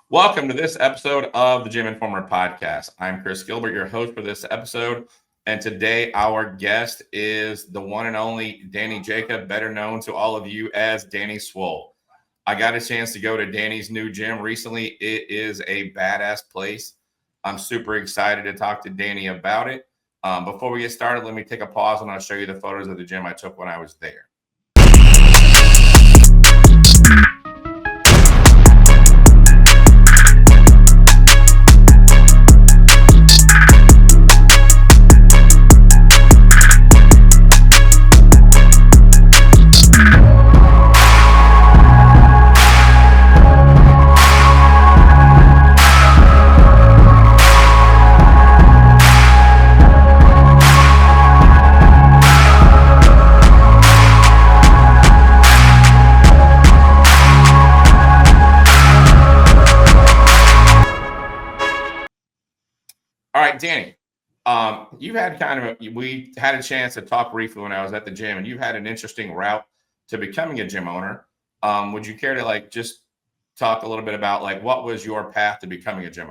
Welcome to this episode of the GymInformer podcast. I'm Chris Gilbert, your host for this episode. And today our guest is the one and only Danny Jakab, better known to all of you as Danny Swole. I got a chance to go to Danny's new gym recently. It is a badass place. I'm super excited to talk to Danny about it. Before we get started, let me take a pause and I'll show you the photos of the gym I took when I was there. All right, Danny, you had we had a chance to talk briefly when I was at the gym, and you had an interesting route to becoming a gym owner. Would you care to just talk a little bit about what was your path to becoming a gym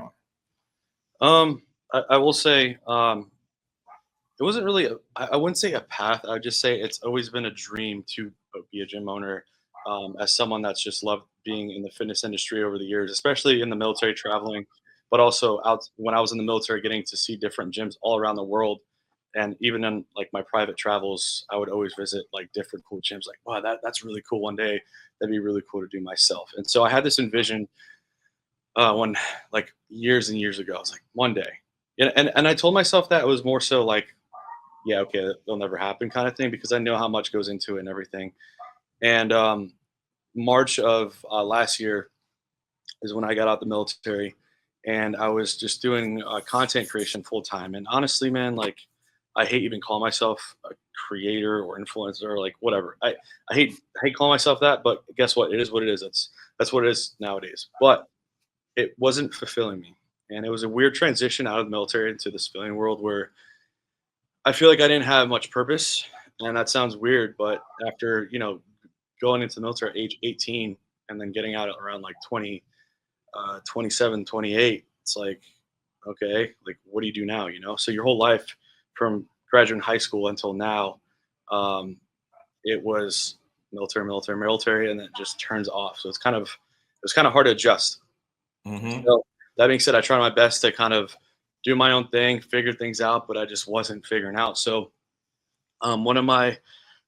owner? I will say, it wasn't really, I wouldn't say a path. I would just say it's always been a dream to be a gym owner. As someone that's just loved being in the fitness industry over the years, especially in the military traveling, but also out when I was in the military, getting to see different gyms all around the world. And even in like my private travels, I would always visit like different cool gyms. Like, wow, that's really cool. One day, that'd be really cool to do myself. And so I had this envision when like years and years ago. I was like, one day. And I told myself that it was more so like, yeah, okay, that'll never happen kind of thing because I know how much goes into it and everything. And March of last year is when I got out the military, and I was just doing content creation full time. And honestly, man, like I hate even calling myself a creator or influencer or like whatever. I hate calling myself that, but guess what? It is what it is. That's what it is nowadays. But it wasn't fulfilling me, and it was a weird transition out of the military into the civilian world where I feel like I didn't have much purpose, and that sounds weird, but after, going into the military at age 18 and then getting out around like 20, 27, 28, it's like, okay, like what do you do now? So your whole life from graduating high school until now, um, it was military, military, military, and then it just turns off. So it was kind of hard to adjust. Mm-hmm. So that being said, I tried my best to kind of do my own thing, figure things out, but I just wasn't figuring out. So one of my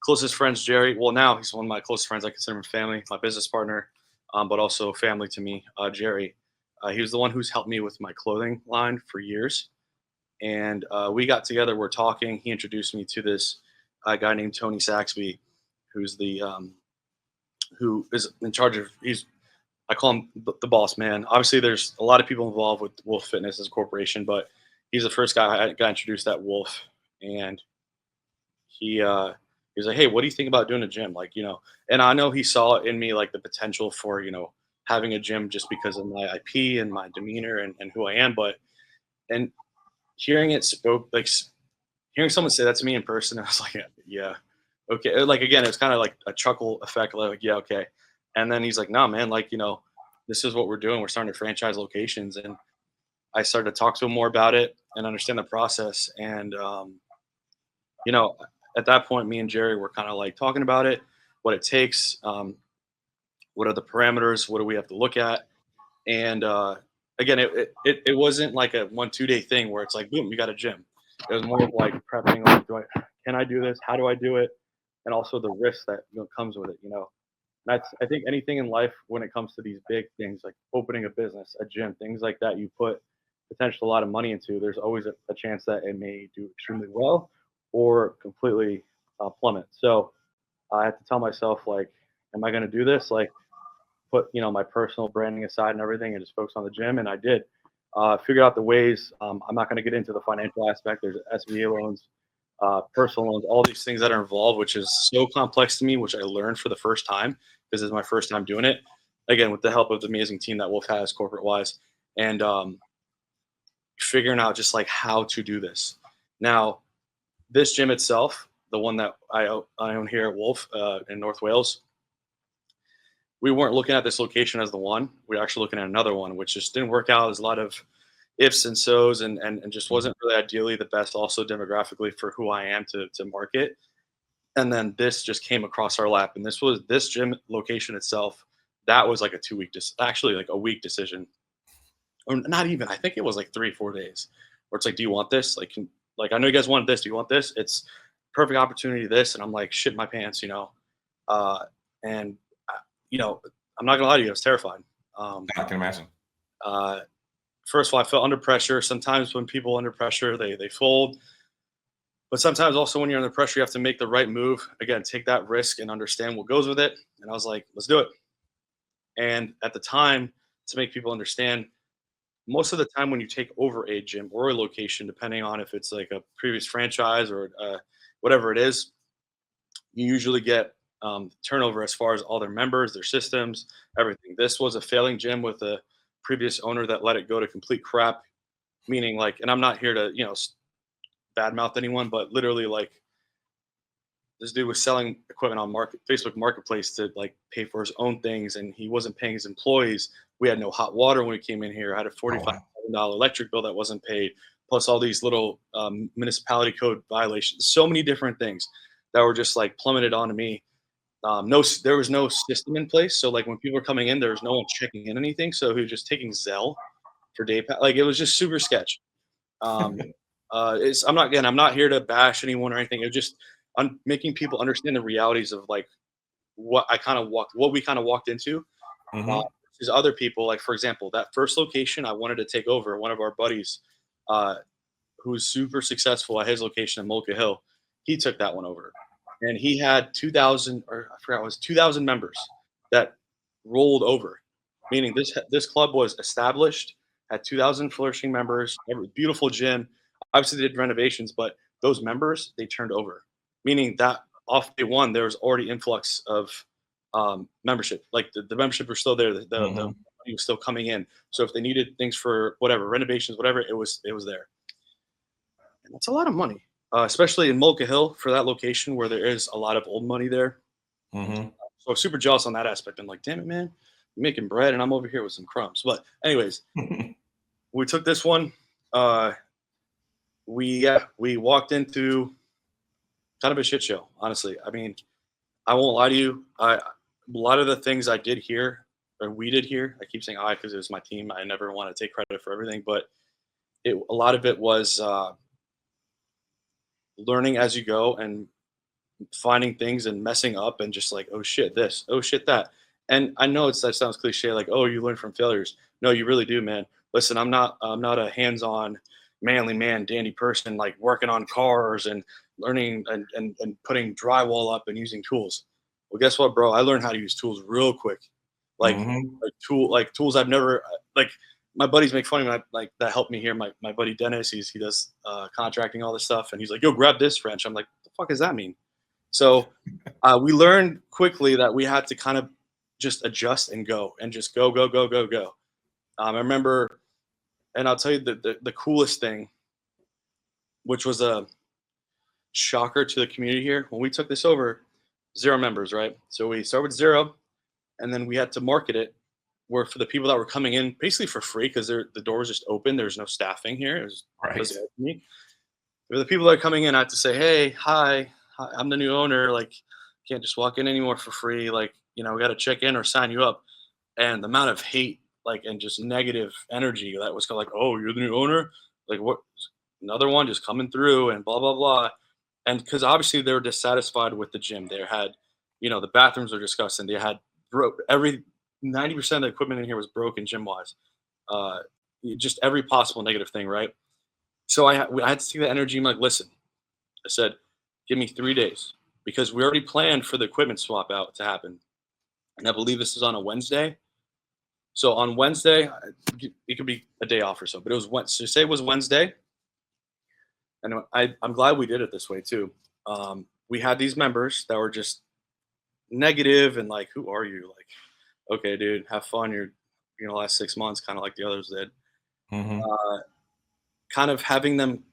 closest friends, Jerry. Well, now he's one of my closest friends. I consider him family, my business partner, but also family to me. Jerry. He was the one who's helped me with my clothing line for years, and we got together. We're talking. He introduced me to this guy named Tony Saxby, who's the who is in charge of. I call him the boss man. Obviously, there's a lot of people involved with Wolf Fitness as a corporation, but he's the first guy I got introduced at Wolf, and he was like, "Hey, what do you think about doing a gym?" Like, and I know he saw it in me, like the potential for having a gym just because of my IP and my demeanor and who I am. But and hearing it spoke like hearing someone say that to me in person, I was like, yeah, okay. Like again, it was kind of like a chuckle effect, like yeah, okay. And then he's like, "No, man, like this is what we're doing. We're starting to franchise locations." And I started to talk to him more about it and understand the process. And you know, at that point, me and Jerry were kind of like talking about it, what it takes, what are the parameters, what do we have to look at, and again, it wasn't like a 1 2 day thing where it's like boom, you got a gym. It was more of like prepping, like, can I do this? How do I do it? And also the risk that comes with it. That's I think anything in life when it comes to these big things like opening a business, a gym, things like that, you put potential a lot of money into. There's always a chance that it may do extremely well or completely plummet. So I had to tell myself like, am I going to do this? Like, put my personal branding aside and everything, and just focus on the gym. And I did. Figure out the ways. I'm not going to get into the financial aspect. There's SBA loans, personal loans, all these things that are involved, which is so complex to me, which I learned for the first time because it's my first time doing it. Again, with the help of the amazing team that Wolf has corporate wise, and figuring out just like how to do this. Now, this gym itself, the one that I own here at Wolf in North Wales, we weren't looking at this location as the one. We were actually looking at another one, which just didn't work out. There's a lot of ifs and so's, and just wasn't really ideally the best, also demographically for who I am to market. And then this just came across our lap, and this gym location itself. That was like a 2 week, actually like a week decision, or not even. I think it was like 3 4 days, where it's like, do you want this? Like I know you guys wanted this. Do you want this? It's perfect opportunity. This, and I'm like shit my pants, uh, and you know, I'm not gonna lie to you, I was terrified. Um, I can imagine. uh, First of all, I felt under pressure. Sometimes when people under pressure, they fold. But sometimes also when you're under pressure, you have to make the right move. Again, take that risk and understand what goes with it. And I was like, let's do it. And at the time, to make people understand, most of the time when you take over a gym or a location, depending on if it's like a previous franchise or whatever it is, you usually get turnover as far as all their members, their systems, everything. This was a failing gym with a previous owner that let it go to complete crap. Meaning, like, and I'm not here to badmouth anyone, but literally, like, this dude was selling equipment on Facebook Marketplace to like pay for his own things, and he wasn't paying his employees. We had no hot water when we came in here. I had a Oh, $45,000 electric bill that wasn't paid, plus all these little municipality code violations. So many different things that were just like plummeted onto me. No, there was no system in place. So like when people were coming in, there was no one checking in anything. So he was just taking Zelle for day pass. Like it was just super sketch. Um, I'm not here to bash anyone or anything. It's just I'm making people understand the realities of like what we kind of walked into. Uh, hmm There's other people, like for example, that first location I wanted to take over. One of our buddies, uh, who's super successful at his location in Mulca Hill, he took that one over, and he had 2,000, or I forgot, it was 2,000 members that rolled over. Meaning this club was established, had 2,000 flourishing members, beautiful gym. Obviously, they did renovations, but those members they turned over. Meaning that off day one, there was already influx of membership. Like the membership was still there. The hmm money was still coming in. So if they needed things for whatever renovations, whatever, it was there. And that's a lot of money, especially in Mulca Hill for that location where there is a lot of old money there. hmm So I'm super jealous on that aspect. I'm like, damn it, man, you're making bread and I'm over here with some crumbs. But anyways, we took this one. Uh, we walked into kind of a shit show, honestly. I mean, I won't lie to you. A lot of the things I did here, or we did here, I keep saying I because it was my team. I never want to take credit for everything, but a lot of it was learning as you go and finding things and messing up and just like, oh shit, this, oh shit, that. And I know that sounds cliche, like, oh, you learn from failures. No, you really do, man. Listen, I'm not a hands-on, manly man, dandy person like working on cars and learning and putting drywall up and using tools. Well, guess what, bro? I learned how to use tools real quick, like hmm like tools I've never like. My buddies make fun of me, like that helped me here. My buddy Dennis, he does contracting all this stuff, and he's like, "Yo, grab this wrench." I'm like, "The fuck does that mean?" So we learned quickly that we had to kind of just adjust and go and just go, go, go, go, go. I remember, and I'll tell you the coolest thing, which was a shocker to the community here. When we took this over, 0 members, right? So we started with 0, and then we had to market it where for the people that were coming in basically for free because the door was just open. There's no staffing here. It was Right. me. For the people that are coming in, I have to say, hey, hi, I'm the new owner. Like, can't just walk in anymore for free. Like, we got to check in or sign you up. And the amount of hate, like, and just negative energy that was kind of like, oh, you're the new owner. Like, what? Another one just coming through and blah blah blah. And because obviously they were dissatisfied with the gym. They had, the bathrooms were disgusting. They had broke every 90% of the equipment in here was broken gym wise. Uh, just every possible negative thing, right? So I had to take the energy. I'm like, listen, I said, give me 3 days because we already planned for the equipment swap out to happen. And I believe this is on a Wednesday. So on Wednesday, it could be a day off or so, but it was Wednesday. So say it was Wednesday. And I'm glad we did it this way too. We had these members that were just negative and like, who are you? Like, okay, dude, have fun. You're, last 6 months, kind of like the others did. hmm Uh, Kind of having them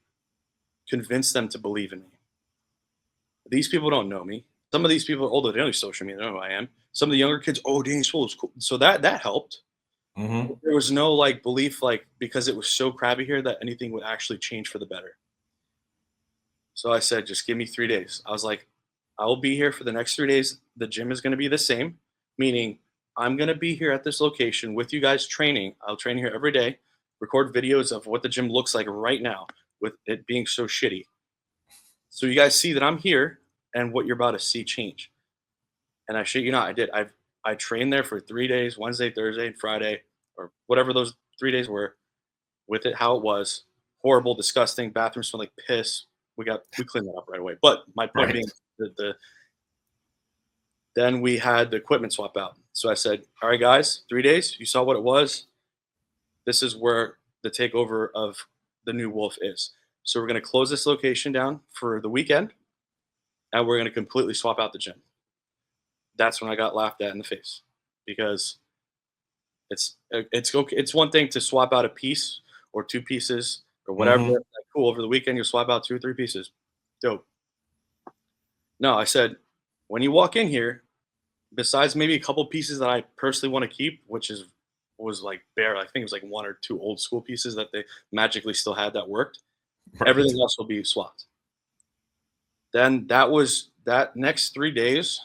convince them to believe in me. These people don't know me. Some of these people are older. They don't use social media. They don't know who I am. some of the younger kids, oh, Danny Swole is cool. So that helped. Mm-hmm. There was no like belief, like because it was so crabby here, that anything would actually change for the better. So I said, just give me 3 days. I was like, I will be here for the next 3 days. The gym is going to be the same, meaning I'm going to be here at this location with you guys training. I'll train here every day, record videos of what the gym looks like right now with it being so shitty. So you guys see that I'm here and what you're about to see change. And I shit you not, I did. I trained there for 3 days, Wednesday, Thursday, and Friday, or whatever those 3 days were, with it how it was. Horrible, disgusting. Bathroom smelled like piss. We cleaned that up right away. But my point Right. being, then we had the equipment swap out. So I said, all right, guys, 3 days. You saw what it was. This is where the takeover of the new Wolf is. So we're going to close this location down for the weekend, and we're going to completely swap out the gym. That's when I got laughed at in the face, because it's one thing to swap out a piece or two pieces or whatever. Mm-hmm. Like, cool, over the weekend you swap out 2 or 3 pieces. Dope. No, I said, when you walk in here, besides maybe a couple pieces that I personally want to keep, which was like bare, I think it was like 1 or 2 old school pieces that they magically still had that worked. Right. Everything else will be swapped. Then that next 3 days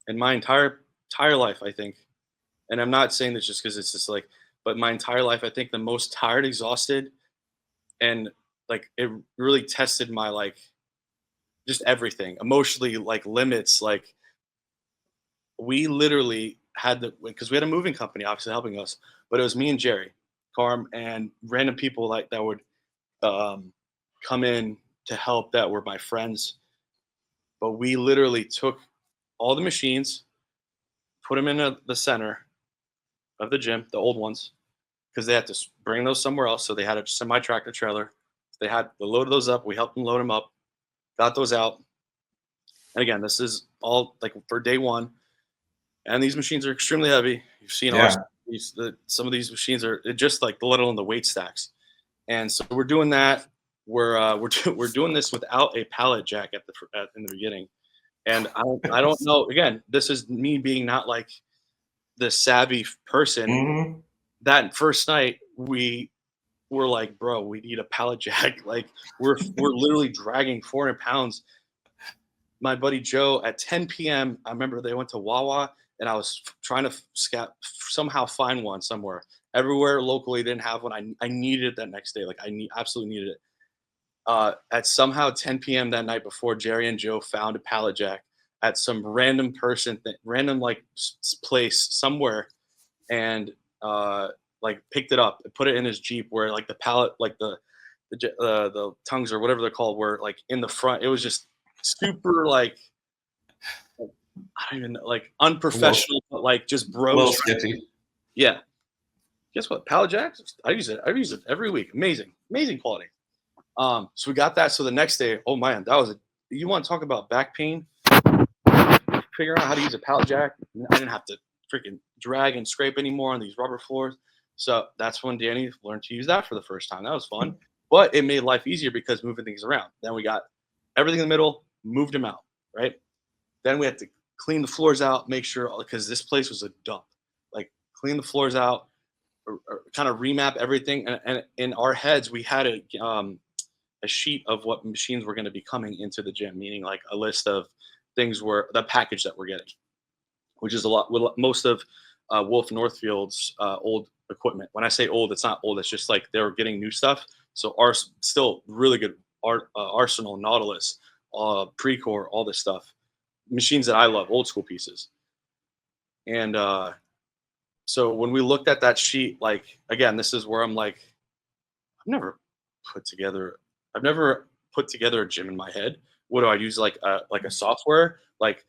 in my entire life, I think, and I'm not saying this just because it's just like, but my entire life, I think the most tired, exhausted, and like it really tested my like just everything emotionally, like limits. Like we literally had because we had a moving company obviously helping us, but it was me and Jerry, Carm, and random people like that would um, come in to help that were my friends. But we literally took all the machines, put them in the center of the gym, the old ones, because they had to bring those somewhere else. So they had a semi tractor trailer. They had to load those up. We helped them load them up, got those out. And again, this is all like for day one. And these machines are extremely heavy. You've seen Yeah. some of these machines are just like let alone the weight stacks. And so we're doing that. We're doing this without a pallet jack in the beginning. And I don't know. Again, this is me being not like the savvy person. Mm-hmm. That first night we were like, bro, we need a pallet jack. Like we're literally dragging 400 pounds. My buddy Joe at 10 p.m. I remember they went to Wawa, and I was trying to somehow find one somewhere. Everywhere locally didn't have one. I needed it that next day. Like absolutely needed it. At somehow 10 p.m. that night before, Jerry and Joe found a pallet jack at some random random like place somewhere, and like picked it up and put it in his Jeep, where like the pallet, like the tongues or whatever they're called, were like in the front. It was just super like I don't even know, like unprofessional, but like just A little bros. sketchy. Yeah. Guess what? Pallet jacks. I use it every week. Amazing quality. So we got that. So the next day, oh man, you want to talk about back pain? Figuring out how to use a pallet jack. I didn't have to freaking drag and scrape anymore on these rubber floors. So that's when Danny learned to use that for the first time. That was fun, but it made life easier because moving things around. Then we got everything in the middle, moved them out, right? Then we had to clean the floors out, make sure, because this place was a dump. Like clean the floors out, or kind of remap everything. And in our heads, we had a sheet of what machines were going to be coming into the gym, meaning like a list of things were the package that we're getting, which is a lot. Most of Wolf Northfield's old equipment. When I say old, it's not old. It's just like they were getting new stuff. So our still really good Arsenal, Nautilus, Precor, all this stuff, machines that I love, old school pieces. And so when we looked at that sheet, like again, this is where I'm like, I've never put together a gym in my head. What do I use, like a software, like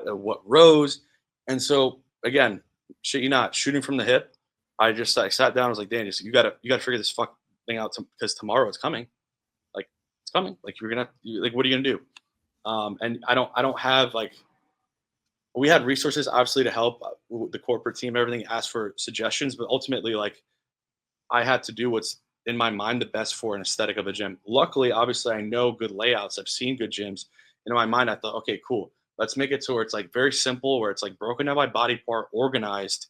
what rows? And so again, shit you not, shooting from the hip, I sat down. I was like, Dan, you gotta figure this fuck thing out, because tomorrow it's coming. Like it's coming. Like like what are you gonna do? And I don't have like, we had resources obviously to help the corporate team, everything, ask for suggestions, but ultimately like I had to do what's in my mind the best for an aesthetic of a gym. Luckily, obviously, I know good layouts. I've seen good gyms. And in my mind, I thought, okay, cool. let's make it to where it's like very simple, where it's like broken down by body part, organized,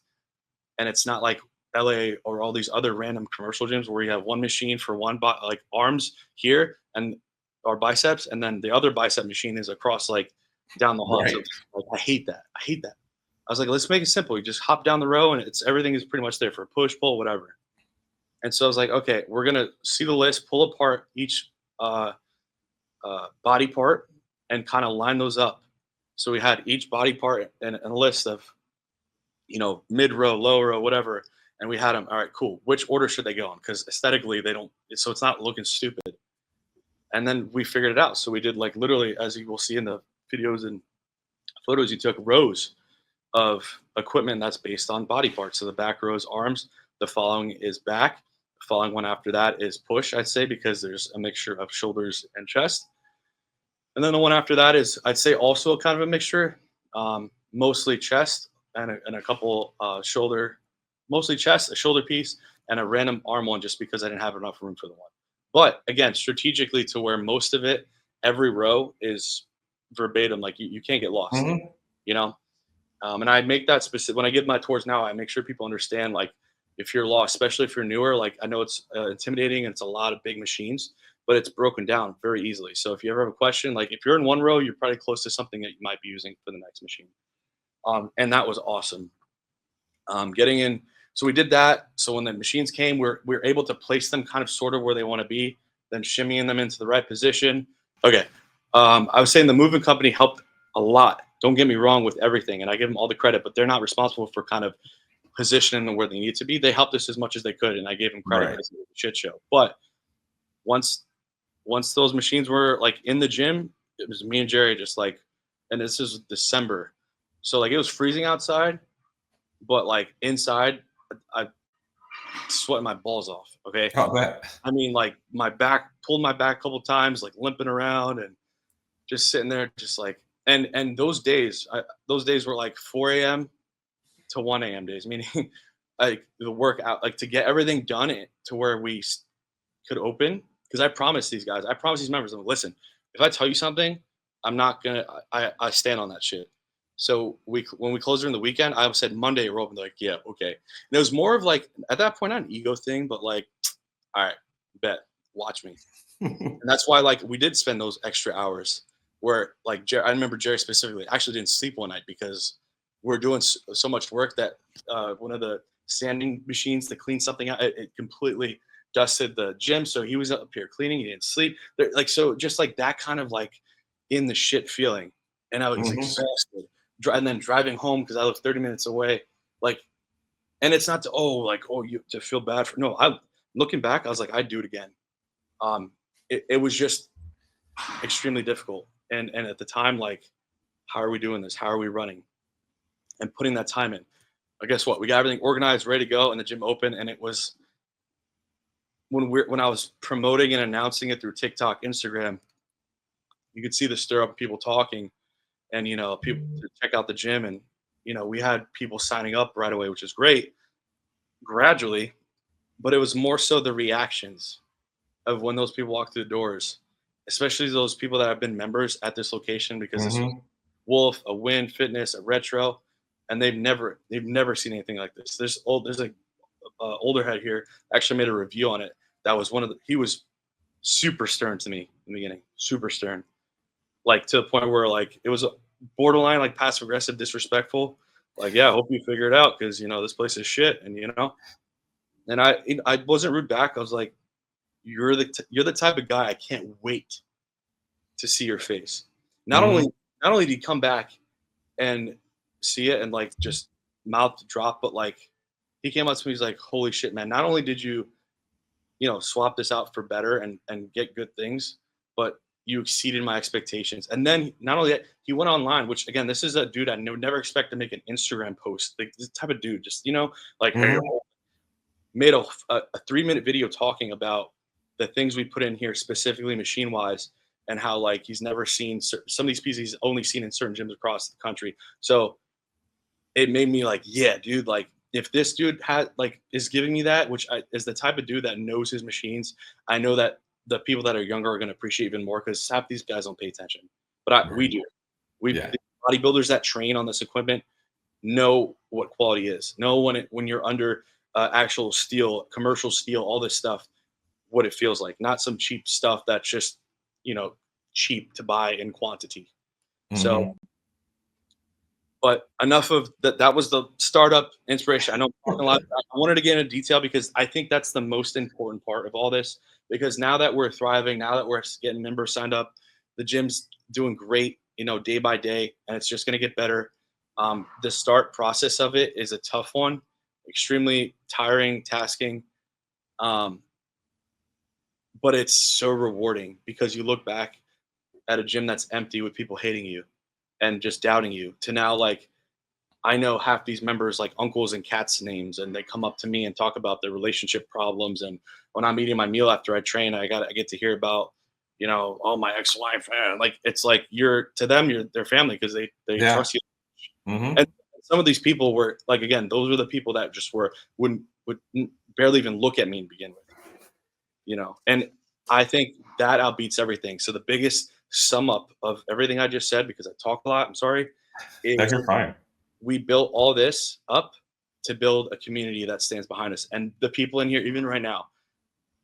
and it's not like LA or all these other random commercial gyms where you have one machine for one like arms here and or biceps, and then the other bicep machine is across like down the hall. So Right. like, I hate that. I hate that. I was like, let's make it simple. You just hop down the row and it's everything is pretty much there for push, pull, whatever. And so I was like, okay, we're gonna see the list, pull apart each uh, body part, and kind of line those up. So we had each body part and a list of, mid row, low row, whatever. And we had them. All right, cool. Which order should they go in? Because aesthetically, they don't. So it's not looking stupid. And then we figured it out. So we did like literally, as you will see in the videos and photos, you took rows of equipment that's based on body parts. So the back row is arms. The following is back. The following one after that is push, I'd say, because there's a mixture of shoulders and chest. And then the one after that is, I'd say, also kind of a mixture, mostly chest and a couple shoulder, mostly chest, a shoulder piece, and a random arm one just because I didn't have enough room for the one. But again, strategically to where most of it, every row is verbatim, like you can't get lost, Mhm. you know? And I make that specific when I give my tours now, I make sure people understand, like, if you're lost, especially if you're newer, like I know it's intimidating and it's a lot of big machines, but it's broken down very easily. So if you ever have a question, like if you're in one row, you're probably close to something that you might be using for the next machine. And that was awesome. Getting in, so we did that. So when the machines came, we're able to place them kind of sort of where they want to be, then shimmying them into the right position. Okay. I was saying the moving company helped a lot. Don't get me wrong with everything, and I give them all the credit, but they're not responsible for kind of positioning them where they need to be. They helped us as much as they could, and I gave them credit Right. because it was a shit show. But once once those machines were like in the gym, it was me and Jerry just like, and this is December, so like it was freezing outside, but like inside, I sweating my balls off. Okay, Oh, that. I mean like my back pulled my back a couple times, like limping around and just sitting there, just like and those days were like 4 a.m. to 1 a.m. days, meaning like the workout, like to get everything done it to where we could open. Because I promised these guys, I promised these members, I'm like, listen, if I tell you something, I'm not gonna. I stand on that shit. So when we closed during the weekend, I said Monday we're open. They're like, yeah, okay. And it was more of like at that point not an ego thing, but like, all right, bet, watch me. And that's why like we did spend those extra hours where like I remember Jerry specifically actually didn't sleep one night because we're doing so much work that one of the sanding machines to clean something out, it completely dusted the gym. So he was up here cleaning, he didn't sleep. Like so just like that kind of like in the shit feeling. And I was Mhm. exhausted. And then driving home because I live 30 minutes away. Like, and it's not to you to feel bad for no, I looking back, I was like, I'd do it again. Um it was just extremely difficult. And at the time, like, how are we doing this? How are we running? And putting that time in. But guess what? We got everything organized, ready to go, and the gym open. And it was when I was promoting and announcing it through TikTok, Instagram, you could see the stir up of people talking, and people to check out the gym, and we had people signing up right away, which is great. Gradually, but it was more so the reactions of when those people walk through the doors, especially those people that have been members at this location because this was Mhm. Wolf, a Win Fitness, a Retro, and they've never seen anything like this. There's a older head here actually made a review on it. That was he was super stern to me in the beginning, super stern, like to the point where like it was borderline like passive aggressive, disrespectful. Like, yeah, I hope you figure it out because this place is shit, and and I wasn't rude back. I was like, you're the type of guy I can't wait to see your face. Not only Mhm. not only did he come back and see it and like just mouth drop, but like he came up to me, he's like, "Holy shit, man! Not only did you swap this out for better and get good things, but you exceeded my expectations." And then not only that, he went online, which again, this is a dude I would never expect to make an Instagram post. Like this type of dude, just like hey, Mhm. made a 3-minute video talking about the things we put in here specifically machine wise and how like he's never seen some of these pieces he's only seen in certain gyms across the country. So it made me like, yeah, dude, like if this dude had like is giving me that, which is the type of dude that knows his machines, I know that the people that are younger are going to appreciate even more because half these guys don't pay attention, but we Right. do. We Yeah. bodybuilders that train on this equipment know what quality is. Know when you're under actual steel, commercial steel, all this stuff, what it feels like. Not some cheap stuff that's just cheap to buy in quantity. So, Mhm. but enough of that. That was the startup inspiration. I know I'm talking a lot. I wanted to get into detail because I think that's the most important part of all this. Because now that we're thriving, now that we're getting members signed up, the gym's doing great, day by day, and it's just going to get better. The start process of it is a tough one, extremely tiring, tasking, um, but it's so rewarding because you look back at a gym that's empty with people hating you and just doubting you to now like I know half these members like uncles and cats names, and they come up to me and talk about their relationship problems. And when I'm eating my meal after I train, I get to hear about, oh, my ex-wife. Like it's like you're to them, you're their family because they Yeah. trust you. Mhm. And some of these people were like, again, those were the people that just would barely even look at me to begin with. And I think that outbeats everything. So the biggest sum up of everything I just said, because I talk a lot, I'm sorry, That is you're fine. we built all this up to build a community that stands behind us. And the people in here, even right now,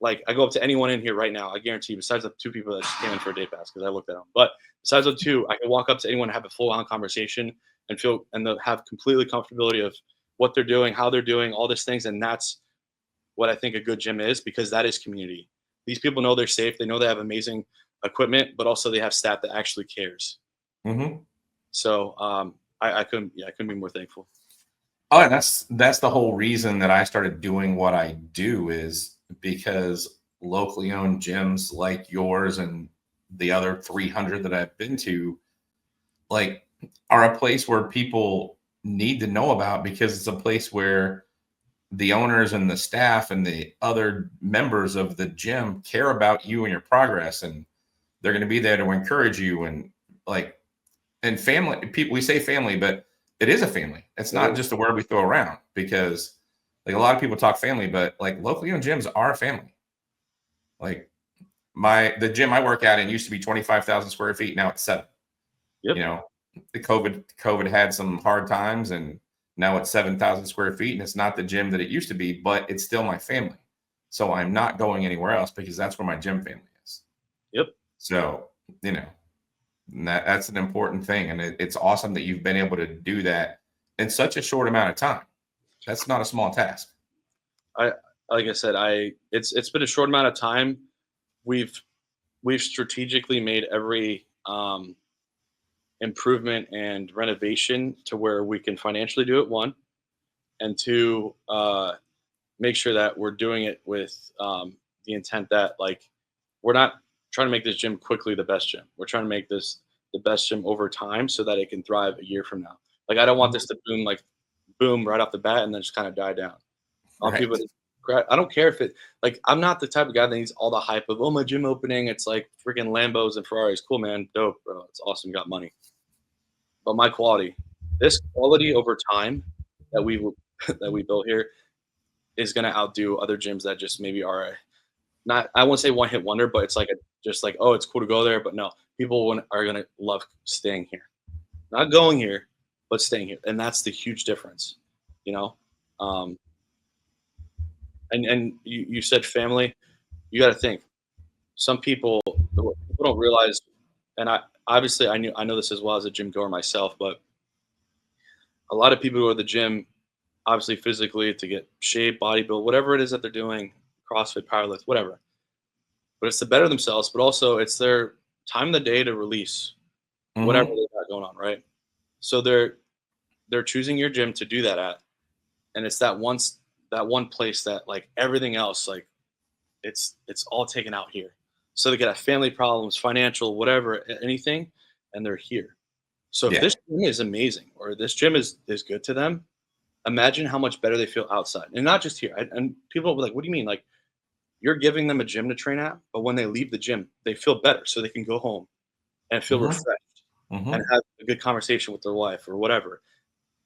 like I go up to anyone in here right now, I guarantee, besides the two people that just came in for a day pass, because I looked at them, but besides the two, I can walk up to anyone and have a full on conversation and feel and they'll have completely comfortability of what they're doing, how they're doing, all these things. And that's what I think a good gym is, because that is community. These people know they're safe, they know they have amazing equipment, but also they have staff that actually cares. Mhm. So I couldn't be more thankful. Oh, and that's the whole reason that I started doing what I do is because locally owned gyms like yours and the other 300 that I've been to, like, are a place where people need to know about because it's a place where the owners and the staff and the other members of the gym care about you and your progress, and they're going to be there to encourage you. And like, and family people, we say family, but it is a family. It's not just a word we throw around because like a lot of people talk family, but like locally owned gyms are a family. Like the gym I work at in used to be 25,000 square feet. Now it's 7. Yep. You know, the COVID had some hard times, and now it's 7,000 square feet, and it's not the gym that it used to be, but it's still my family. So I'm not going anywhere else because that's where my gym family is. Yep. So, you know, and that's an important thing, and it's awesome that you've been able to do that in such a short amount of time. That's not a small task. I like I said, it's been a short amount of time. We've we've strategically made every improvement and renovation to where we can financially do it. One and two, make sure that we're doing it with the intent that like we're not trying to make this gym quickly the best gym. We're trying to make this the best gym over time so that it can thrive a year from now. Like I don't want this to boom right off the bat and then just kind of die down. I want people Right. to I don't care if it like I'm not the type of guy that needs all the hype of my gym opening. It's like freaking Lambos and Ferraris. Cool, man, dope, bro. It's awesome. You got money, but my quality, this quality over time that we that we built here is gonna outdo other gyms that just maybe are not. I won't say one hit wonder, but it's like just like oh, it's cool to go there, but no, people are gonna love staying here, not going here, but staying here, and that's the huge difference, you know. Um, and you said family. You got to think. Some people don't realize, and I obviously I know this as well as a gym goer myself, but a lot of people go to the gym obviously physically to get shape, body build, whatever it is that they're doing, CrossFit, powerlift, whatever. But it's to better themselves, but also it's their time of the day to release whatever Hmm. they got going on, right? So they're choosing your gym to do that at, and it's that one place that like everything else like it's all taken out here. So they could have family problems, financial, whatever, anything, and they're here. So if Yeah. this gym is amazing or this gym is good to them, imagine how much better they feel outside, and not just here. And people will be like, "What do you mean?" Like you're giving them a gym to train at, but when they leave the gym, they feel better, so they can go home and feel Hmm. refreshed and Hmm. have a good conversation with their wife or whatever.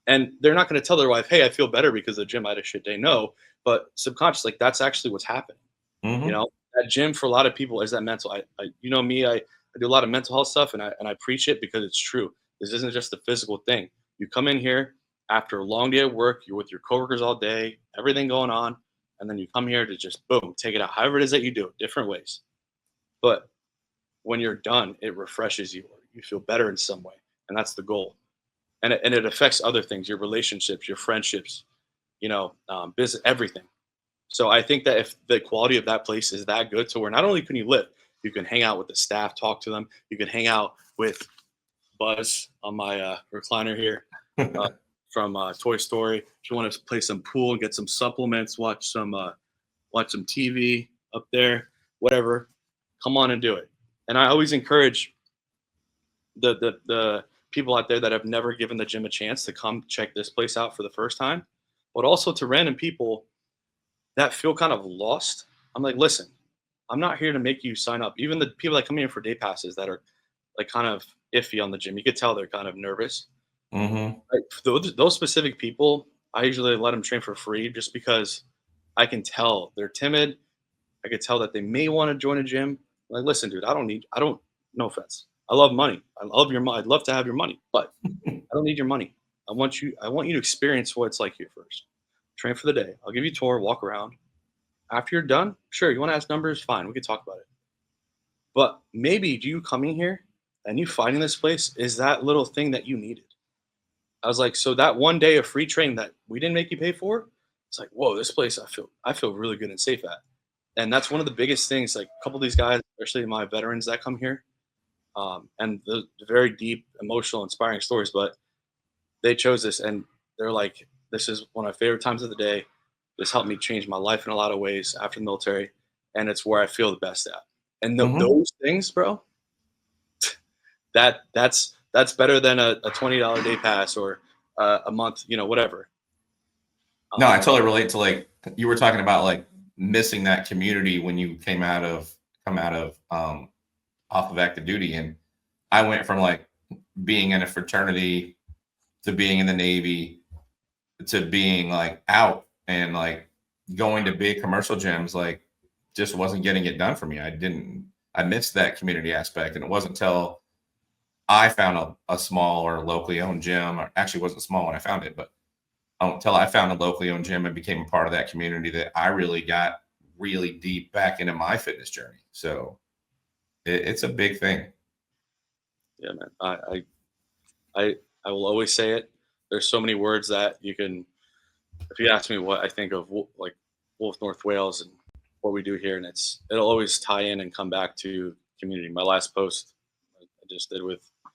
And they're not going to tell their wife, "Hey, I feel better because the gym I had a shit day." No, but subconscious, like that's actually what's happening. You Hmm. know, that gym for a lot of people is that mental. You know me, I do a lot of mental health stuff, and I preach it because it's true. This isn't just a physical thing. You come in here after a long day at work, you're with your coworkers all day, everything going on, and then you come here to just boom, take it out. However it is that you do it, different ways. But when you're done, it refreshes you, or you feel better in some way, and that's the goal. And it affects other things, your relationships, your friendships, business, everything. So I think that if the quality of that place is that good, to where not only can you live, you can hang out with the staff, talk to them, you can hang out with Buzz on my recliner here from Toy Story. If you want to play some pool, get some supplements, watch some TV up there, whatever, come on and do it. And I always encourage the people out there that have never given the gym a chance to come check this place out for the first time, but also to random people that feel kind of lost. I'm like, listen, I'm not here to make you sign up. Even the people that come in for day passes that are like kind of iffy on the gym, you could tell they're kind of nervous. Mm-hmm. Like, those specific people, I usually let them train for free just because I can tell they're timid. I could tell that they may want to join a gym. Like, listen, dude, no offense. I love money. I love your money. I'd love to have your money, but I don't need your money. I want you to experience what it's like here first. Train for the day. I'll give you a tour, walk around. After you're done, sure, you want to ask numbers, fine, we can talk about it. But maybe you coming here and you finding this place is that little thing that you needed. I was like, so that one day of free training that we didn't make you pay for, it's like, whoa, this place I feel really good and safe at. And that's one of the biggest things. Like, a couple of these guys, especially my veterans that come here, and the very deep, emotional, inspiring stories, but they chose this and they're like, this is one of my favorite times of the day. This helped me change my life in a lot of ways after the military, and it's where I feel the best at. And Mm-hmm. those things, bro, that's better than a $20 day pass or a month, whatever. No, I totally relate to, like, you were talking about, like, missing that community when you come out of off of active duty. And I went from, like, being in a fraternity to being in the Navy to being, like, out and, like, going to big commercial gyms, like, just wasn't getting it done for me. I missed that community aspect. And it wasn't until I found a small or locally owned gym, or actually wasn't small when I found it, but until I found a locally owned gym and became a part of that community, that I really got really deep back into my fitness journey. So it's a big thing. Yeah, man. I I will always say it. There's so many words that you can. If you ask me what I think of like Wolf North Wales and what we do here, and it'll always tie in and come back to community. My last post I just did with a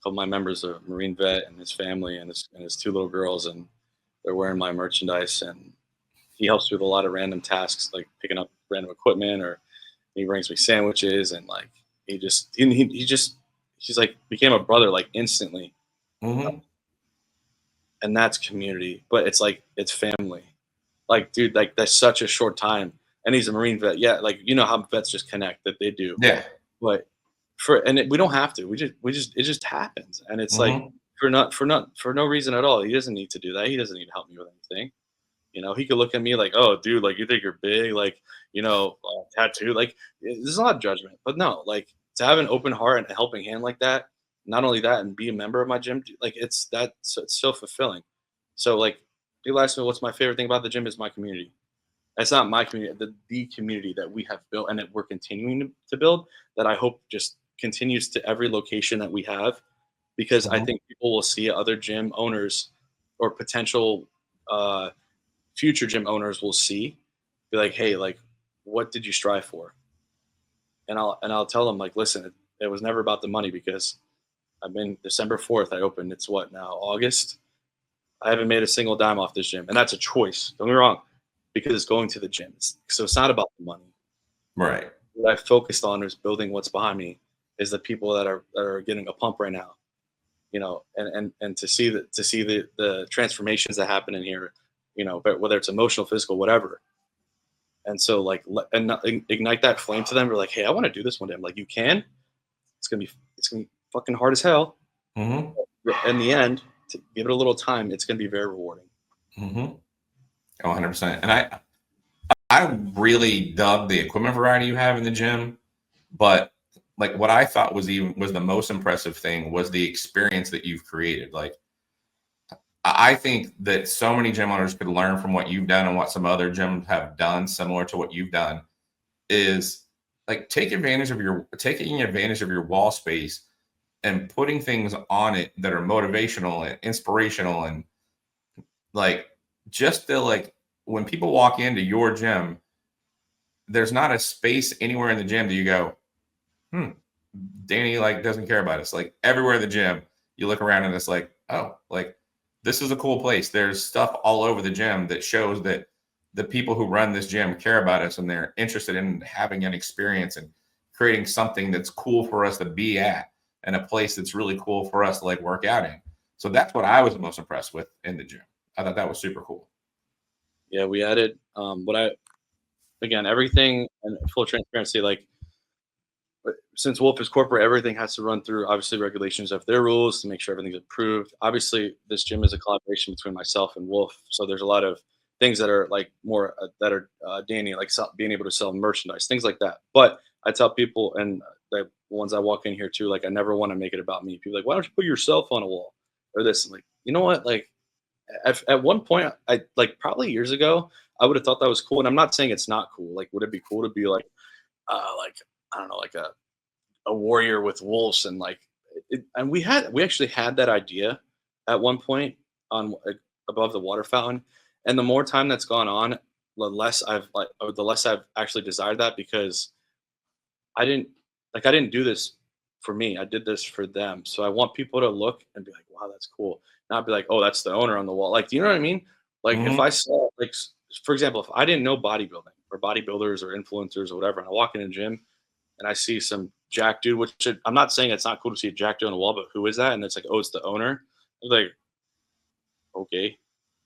couple of my members, a Marine vet and his family and his two little girls, and they're wearing my merchandise, and he helps with a lot of random tasks like picking up random equipment, or he brings me sandwiches, and like he's like became a brother like instantly. Mm-hmm. And that's community, but it's like it's family. Like, dude, like that's such a short time, and he's a Marine vet. Yeah, like how vets just connect, that they do. Yeah. But we don't have to. We just it just happens, and it's like Mm-hmm. for no reason at all. He doesn't need to do that. He doesn't need to help me with anything. He could look at me like, oh, dude, like you think you're big, like tattoo. Like, there's a lot of judgment, but no, like to have an open heart and a helping hand like that. Not only that, and be a member of my gym, like it's so fulfilling. So like, people ask me what's my favorite thing about the gym is my community. It's not my community, the community that we have built and that we're continuing to build. That I hope just continues to every location that we have, because I Mm-hmm. think people will see other gym owners or potential uh, future gym owners will be like, hey, like, what did you strive for? And I'll tell them like, listen, it was never about the money, because I've been December 4th. I opened. It's what now? August. I haven't made a single dime off this gym, and that's a choice. Don't get me wrong, because it's going to the gym. So it's not about the money. Right. What I focused on is building what's behind me, is the people that are getting a pump right now. And to see the transformations that happen in here, but whether it's emotional, physical, whatever. And so like ignite that flame to them. We're like, hey, I want to do this one day. I'm like, you can. It's gonna be fucking hard as hell. Mm-hmm. In the end, to give it a little time, it's going to be very rewarding. Mm-hmm. 100%. And I really dug the equipment variety you have in the gym, but like what I thought was the most impressive thing was the experience that you've created. Like I think that so many gym owners could learn from what you've done and what some other gyms have done similar to what you've done is like taking advantage of your wall space and putting things on it that are motivational and inspirational and like just the like when people walk into your gym, there's not a space anywhere in the gym that you go, Danny like doesn't care about us. Like everywhere in the gym, you look around and it's like, oh, like this is a cool place. There's stuff all over the gym that shows that the people who run this gym care about us and they're interested in having an experience and creating something that's cool for us to be at and a place that's really cool for us to like work out in. So that's what I was most impressed with in the gym. I thought that was super cool. Yeah, we added again, everything and full transparency, like since Wolf is corporate, everything has to run through obviously regulations of their rules to make sure everything's approved. Obviously, this gym is a collaboration between myself and Wolf, so there's a lot of things that are like more that are Danny, like being able to sell merchandise, things like that. But I tell people, and the ones I walk in here too, like I never want to make it about me. People are like, why don't you put yourself on a wall or this? I'm like, you know what? Like at one point, I like probably years ago, I would have thought that was cool. And I'm not saying it's not cool. Like, would it be cool to be like I don't know, like a warrior with wolves and like and we actually had that idea at one point on above the water fountain, and the more time that's gone on, the less I've actually desired that, because I didn't do this for me. I did this for them. So I want people to look and be like, wow, that's cool. Not be like, oh, that's the owner on the wall. Like, do you know what I mean? Like if Mhm. I saw like for example, if I didn't know bodybuilding or bodybuilders or influencers or whatever, and I walk in a gym and I see some jack dude, I'm not saying it's not cool to see a jack dude on the wall, but who is that? And it's like, oh, it's the owner. I'm like, okay.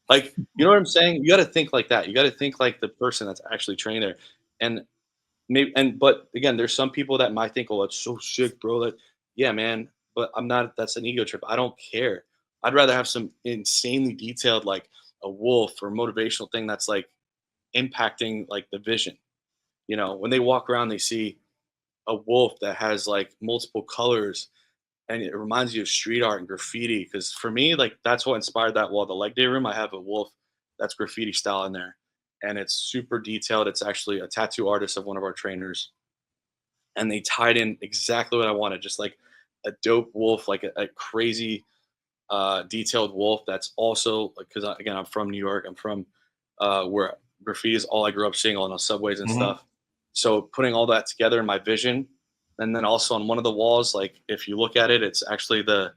Like, you know what I'm saying? You got to think like that. You got to think like the person that's actually training there. And but again, there's some people that might think, oh, that's so sick, bro. That, yeah, man. But I'm not, that's an ego trip. I don't care. I'd rather have some insanely detailed, like a wolf or motivational thing that's like impacting like the vision. You know, when they walk around, they see a wolf that has like multiple colors and it reminds you of street art and graffiti. Because for me, like that's what inspired that wall. The leg day room, I have a wolf that's graffiti style in there, and it's super detailed. It's actually a tattoo artist of one of our trainers, and they tied in exactly what I wanted, just like a dope wolf, like a crazy detailed wolf. That's also like because again, I'm from New York. I'm from where graffiti is all I grew up seeing on the subways and Mhm. stuff. So putting all that together in my vision, and then also on one of the walls, like if you look at it, it's actually the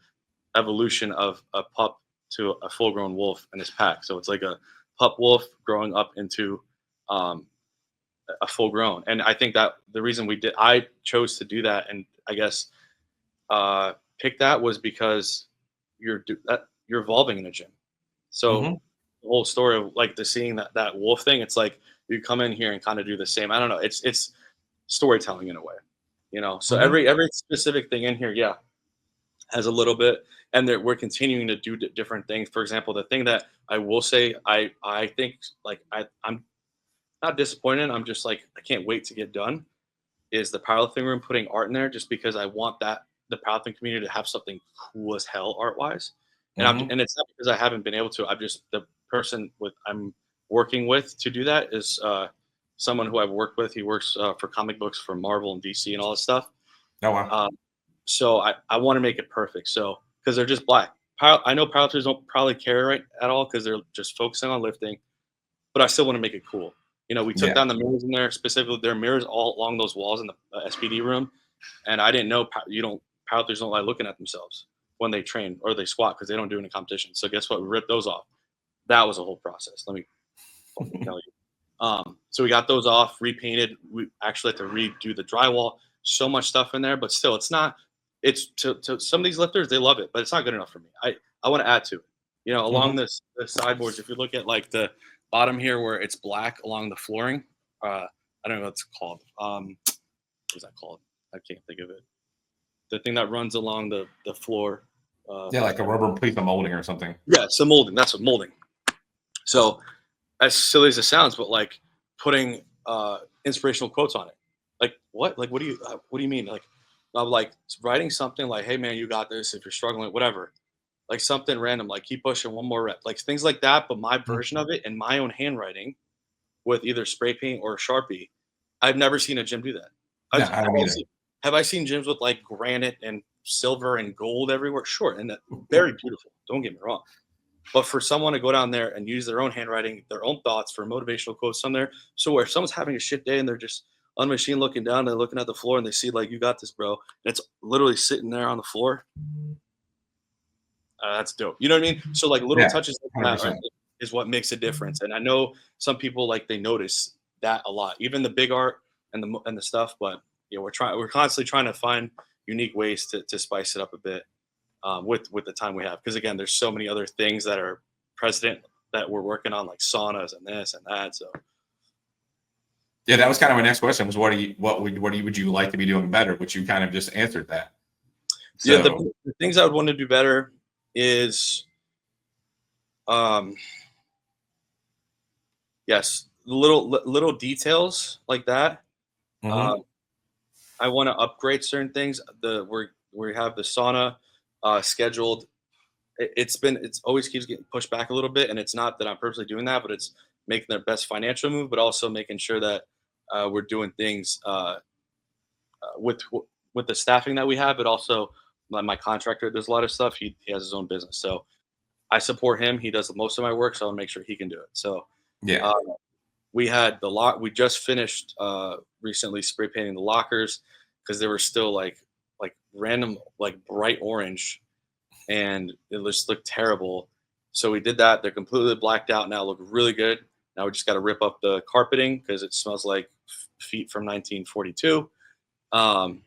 evolution of a pup to a full-grown wolf in his pack. So it's like a pup wolf growing up into um, a full-grown. And I think that the reason I chose to do that, and I guess pick that was because you're evolving in a gym. So Mhm. the whole story of like the seeing that wolf thing, it's like you come in here and kind of do the same. I don't know. It's storytelling in a way, you know. So Mhm. every specific thing in here, yeah, has a little bit, and that we're continuing to do different things. For example, the thing that I will say, I think like I'm not disappointed. I'm just like I can't wait to get done. Is the powerlifting room putting art in there just because I want that the powerlifting community to have something cool as hell art wise, Mhm. and it's not because I haven't been able to. I'm just the person with I'm working with to do that is someone who I've worked with. He works for comic books for Marvel and DC and all this stuff. Oh wow. Um, so I want to make it perfect. So because they're just black. I know powerlifters don't probably care right at all because they're just focusing on lifting, but I still want to make it cool. You know, we took Yeah. down the mirrors in there specifically. There are mirrors all along those walls in the SPD room, and I didn't know powerlifters don't like looking at themselves when they train or they squat because they don't do any competition. So guess what? We ripped those off. That was a whole process. Let me fucking tell you. So we got those off, repainted. We actually had to redo the drywall. So much stuff in there, but still, it's not. It's to some of these lifters, they love it, but it's not good enough for me. I want to add to it. You know, along Mhm. the sideboards. If you look at like the bottom here where it's black along the flooring, I don't know what it's called. What's that called? I can't think of it. The thing that runs along the floor. Yeah, like a rubber piece of molding or something. Yeah, it's the molding. That's what molding. So as silly as it sounds, but like putting inspirational quotes on it. Like what? Like what do you mean? of like writing something like, "Hey man, you got this. If you're struggling, whatever." Like something random, like keep pushing one more rep, like things like that. But my Mhm. version of it in my own handwriting with either spray paint or Sharpie. I've never seen a gym do that. No, I've, I have, don't I either. seen, have I seen gyms with like granite and silver and gold everywhere? Sure, and that very beautiful. Don't get me wrong. But for someone to go down there and use their own handwriting, their own thoughts for motivational quotes on there, so where if someone's having a shit day and they're just on the machine looking down, they're looking at the floor and they see like you got this, bro. And it's literally sitting there on the floor. That's dope. You know what I mean? So like little Yeah, touches like that 100%. is what makes a difference. And I know some people like they notice that a lot, even the big art and the stuff. But we're constantly trying to find unique ways to spice it up a bit with the time we have. Because again, there's so many other things that are precedent that we're working on, like saunas and this and that. So Yeah, that was kind of my next question was would you like to be doing better? Which you kind of just answered that. yeah, So the things I would want to do better is um yes, little details like that. mhm. Um, I want to upgrade certain things. We have the sauna scheduled. It's always keeps getting pushed back a little bit, and it's not that I'm purposely doing that, but it's making their best financial move, but also making sure that we're doing things with with the staffing that we have. But also, my contractor does a lot of stuff. He has his own business, so I support him. He does most of my work, so I want to make sure he can do it. So Yeah. uh, we had the lock. We just finished recently spray painting the lockers because they were still like random like bright orange, and it just looked terrible. So we did that. They're completely blacked out now. Look really good. Now we just got to rip up the carpeting because it smells like feet from 1942. Um,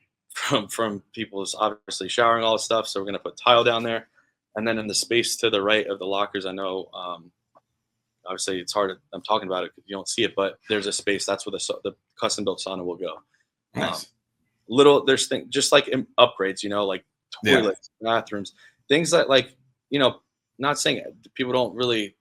from people's obviously showering all this stuff. So we're gonna put tile down there, and then in the space to the right of the lockers, I know obviously it's hard. I'm talking about it because you don't see it, but there's a space. That's where the custom built sauna will go. Um, Nice. there's things just like upgrades, like Yeah. toilets, bathrooms, things that like you know. Not saying people don't really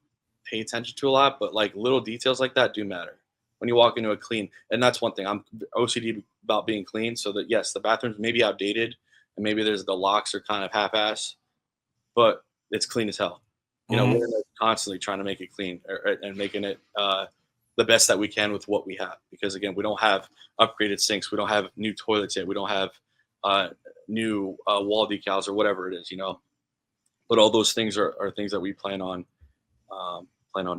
pay attention to a lot, but like little details like that do matter when you walk into a clean. And that's one thing I'm OCD about being clean. So that yes, the bathrooms may be outdated and maybe there's the locks are kind of half-ass, but it's clean as hell. Mhm. We're like constantly trying to make it clean and making it the best that we can with what we have. Because again, we don't have upgraded sinks, we don't have new toilets yet, we don't have uh, new wall decals or whatever it is. But all those things are things that we plan on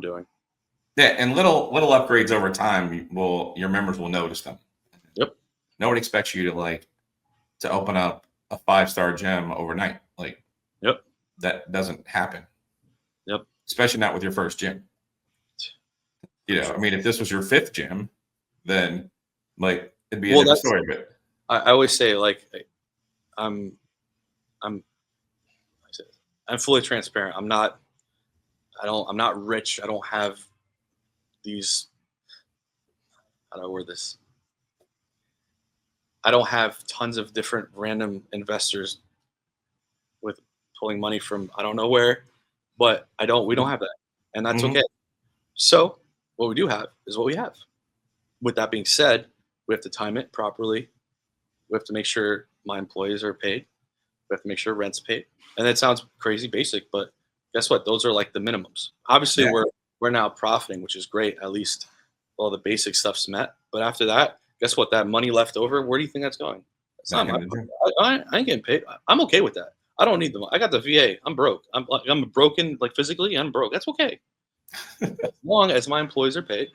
doing. Yeah, and little upgrades over time your members will notice them. Yep. Nobody expects you to open up a 5-star gym overnight. Like Yep. that doesn't happen, Yep. especially not with your first gym. For sure. I mean, if this was your 5th gym, then like it'd be a Well, different that's story. But I always say like I'm I'm I'm fully transparent. I'm not rich. I don't have these. How do I word this? I don't have tons of different random investors with pulling money from I don't know where, but we don't have that, and that's mhm, okay. So what we do have is what we have. With that being said, we have to time it properly. We have to make sure my employees are paid. We have to make sure rent's paid. And that sounds crazy basic, but guess what? Those are like the minimums. Obviously, yeah, we're now profiting, which is great. At least all the basic stuff's met. But after that, guess what? That money left over, where do you think that's going? It's not back my. in the gym. I ain't getting paid. I'm okay with that. I don't need the money. I got the VA. I'm broke. I'm broken like physically. I'm broke. That's okay. As long as my employees are paid,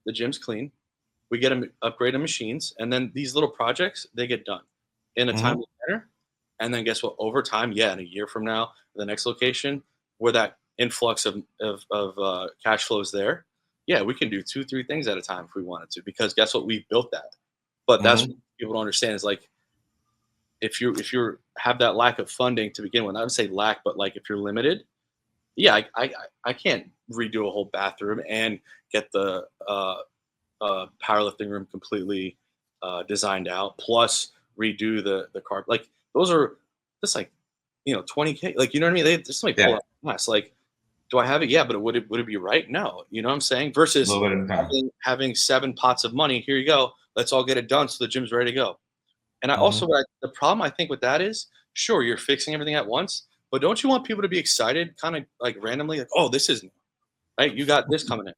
the gym's clean, we get them upgraded machines, and then these little projects they get done in a Mhm, timely manner. And then guess what? Over time, yeah, in a year from now, the next location where that influx of cash flow is there, yeah, we can do 2 3 things at a time if we wanted to. Because guess what? We built that. But that's what mhm. people don't understand is like if you have that lack of funding to begin with, I would say lack, but like if you're limited, yeah, I can't redo a whole bathroom and get the powerlifting room completely designed out, plus redo the carb. Like those are just like 20K. Like you know what I mean? They just somebody pull Yeah, out mass. Like, do I have it? Yeah, but would it be right? No. You know what I'm saying? a Versus little bit at a time. having 7 pots of money. Here you go. Let's all get it done so the gym's ready to go. And I Mhm. also the problem I think with that is, sure, you're fixing everything at once, but don't you want people to be excited, kind of like randomly, like, oh, this is new, right? You got this coming in,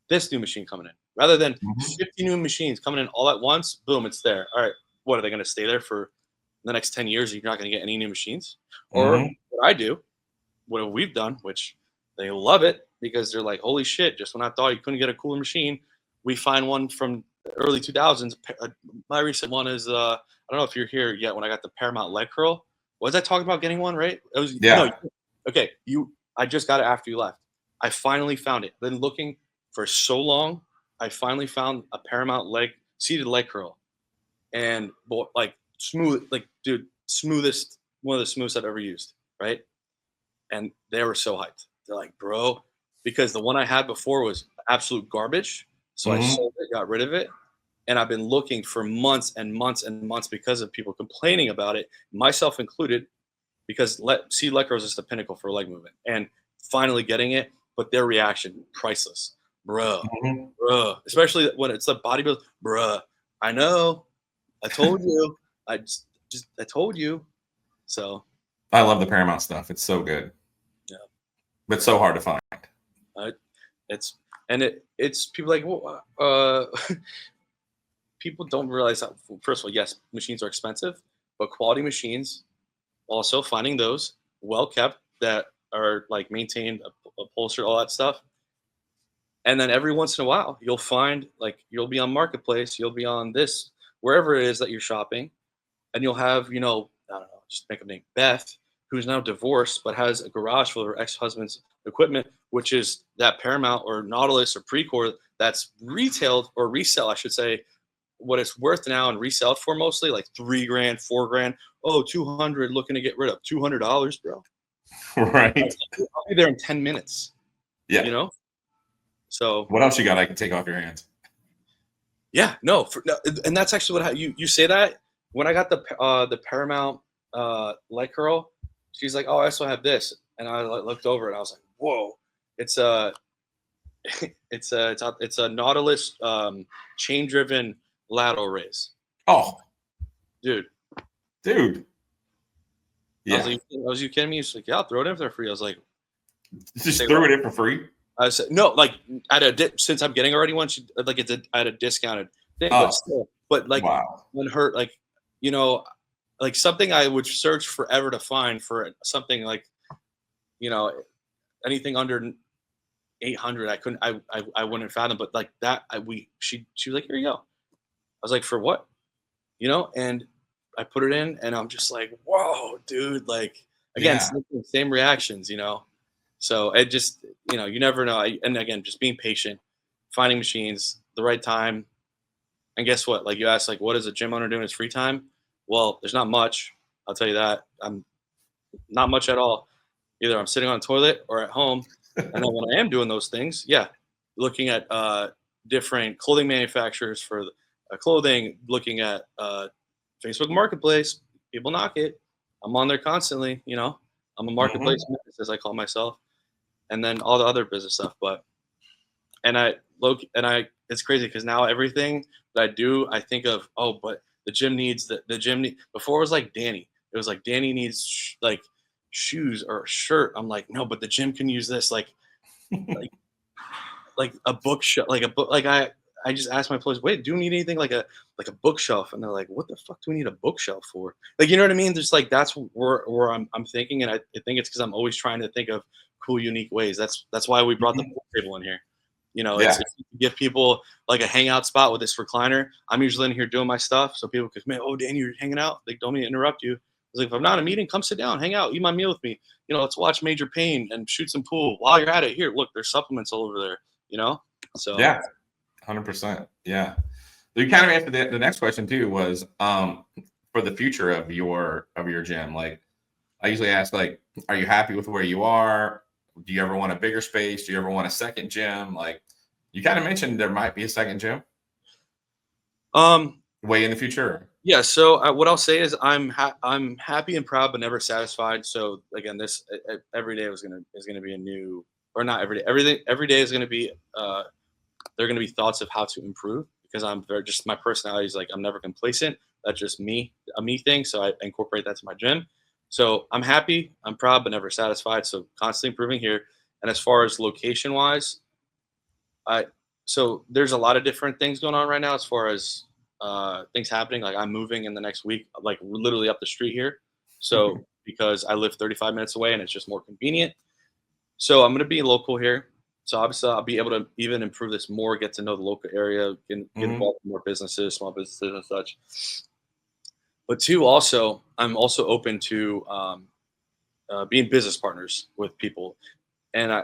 this new machine coming in, rather than Mhm. 50 new machines coming in all at once. Boom, it's there. All right, what are they going to stay there for the next 10 years? You're not going to get any new machines. Or Mhm. what I do, what we've done, which they love it because they're like, holy shit, just when I thought you couldn't get a cooler machine, we find one from the early 2000s. My recent one is, I don't know if you're here yet when I got the Paramount leg curl. Was I talking about getting one, right? It was, no, Yeah. okay, I just got it after you left. I finally found it. Been looking for so long. I finally found a Paramount seated leg curl, and boy, like smooth, like dude, smoothest, one of the smoothest I've ever used, right? And they were so hyped. They're like, bro, because the one I had before was absolute garbage. So I Mhm. sold it, got rid of it. And I've been looking for months and months and months because of people complaining about it, myself included, because leg curls is the pinnacle for leg movement. And finally getting it, but their reaction, priceless. Bruh, Mhm. bruh. Especially when it's the bodybuilder, bruh. I know. I told you. I told you. So I love the Paramount stuff. It's so good, yeah. but so hard to find. I, it's it's people like, well, people don't realize that. First of all, yes, machines are expensive, but quality machines, also finding those well kept that are like maintained, upholstered, all that stuff. And then every once in a while, you'll find, like, you'll be on Marketplace, you'll be on this, wherever it is that you're shopping, and you'll have, I don't know, just make a name, Beth, who's now divorced but has a garage full of her ex-husband's equipment, which is that Paramount or Nautilus or Precore that's retailed, or resell, I should say, what it's worth now and resell for mostly like 3 grand, 4 grand. Oh, 200, looking to get rid of $200, bro. Right. I'll be there in 10 minutes, you Yeah. know? So What else you got I can take off your hands? yeah, no, no, and that's actually what you say that. When I got the Paramount light curl, she's like, "Oh, I also have this," and I looked over and I was like, "Whoa, it's a it's a Nautilus chain driven lateral raise, Oh, dude." dude. I was Yeah. like, "Was you kidding me?" She's like, "Yeah, I'll throw it in there for you." I was like, "Say Just threw what?" it in for free. I said, "No, like at a since I'm getting already one, like it's at a discounted thing, but Oh, still, but like wow. when her like you know like something I would search forever to find for something like you know anything under 800, I couldn't, I wouldn't fathom, but like that, she was like, here you go. I was like, for what? And I put it in, and I'm just like, whoa, dude, like again, Yeah. same reactions, So it just, you never know. And again, just being patient, finding machines, the right time. And guess what? Like you asked, like, what is a gym owner doing in his free time? Well, there's not much. I'll tell you that. I'm not much at all. Either I'm sitting on a toilet or at home. And then when I am doing those things, yeah, looking at different clothing manufacturers for clothing, looking at Facebook Marketplace, people knock it. I'm on there constantly. I'm a marketplace Mhm. business, as I call myself, and then all the other business stuff. But it's crazy because now everything that I do, I think of, oh, but the gym needs the gym before it was like Danny. It was like Danny needs like shoes or a shirt. I'm like, no, but the gym can use this like like a bookshelf, like a book. Like I just asked my employees, wait, do you need anything like a bookshelf? And they're like, what the fuck do we need a bookshelf for? Like, you know what I mean? Just like that's where I'm thinking, and I think it's because I'm always trying to think of cool, unique ways. That's why we brought the Mhm. pool table in here. It's Yeah. to give people like a hangout spot with this recliner. I'm usually in here doing my stuff, so people could, man, oh, Danny, you're hanging out. They don't mean to interrupt you. I was like, if I'm not in a meeting, come sit down, hang out, eat my meal with me. Let's watch Major Pain and shoot some pool while you're at it. Here, look, there's supplements all over there. So Yeah. 100%. Yeah. So you kind of answered the next question too was for the future of your gym. Like I usually ask like, are you happy with where you are? Do you ever want a bigger space? Do you ever want a second gym? Like you kind of mentioned there might be a second gym um way in the future. yeah, so what I'll say is I'm happy and proud, but never satisfied. So again, this every day is gonna be a new, or not every day. Every day is gonna be there are gonna be thoughts of how to improve, because I'm very, just my personality is like I'm never complacent, That's just a me thing. So I incorporate that to my gym. So I'm happy, I'm proud, but never satisfied. So constantly improving here. And as far as location wise, I so there's a lot of different things going on right now as far as things happening. Like I'm moving in the next week, like literally up the street here. So because I live 35 minutes away and it's just more convenient. So I'm going to be local here. So obviously I'll be able to even improve this more, get to know the local area, get Mhm. involved in more businesses, small businesses and such. But two, also, I'm also open to being business partners with people. And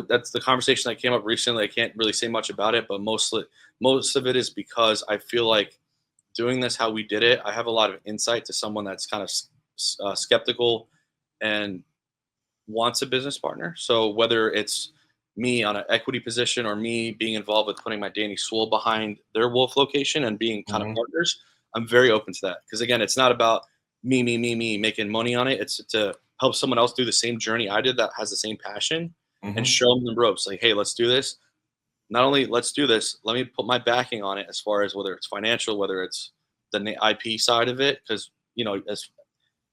that's the conversation that came up recently. I can't really say much about it, but most of it is because I feel like doing this how we did it, I have a lot of insight to someone that's kind of skeptical and wants a business partner. So whether it's me on an equity position or me being involved with putting my Danny Swole behind their Wolf location and being kind of Mhm. partners, I'm very open to that. Because again, it's not about me making money on it. It's to help someone else do the same journey I did that has the same passion and Mhm. show them the ropes. Like, hey, let's do this. Not only let's do this, let me put my backing on it as far as whether it's financial, whether it's the IP side of it. Because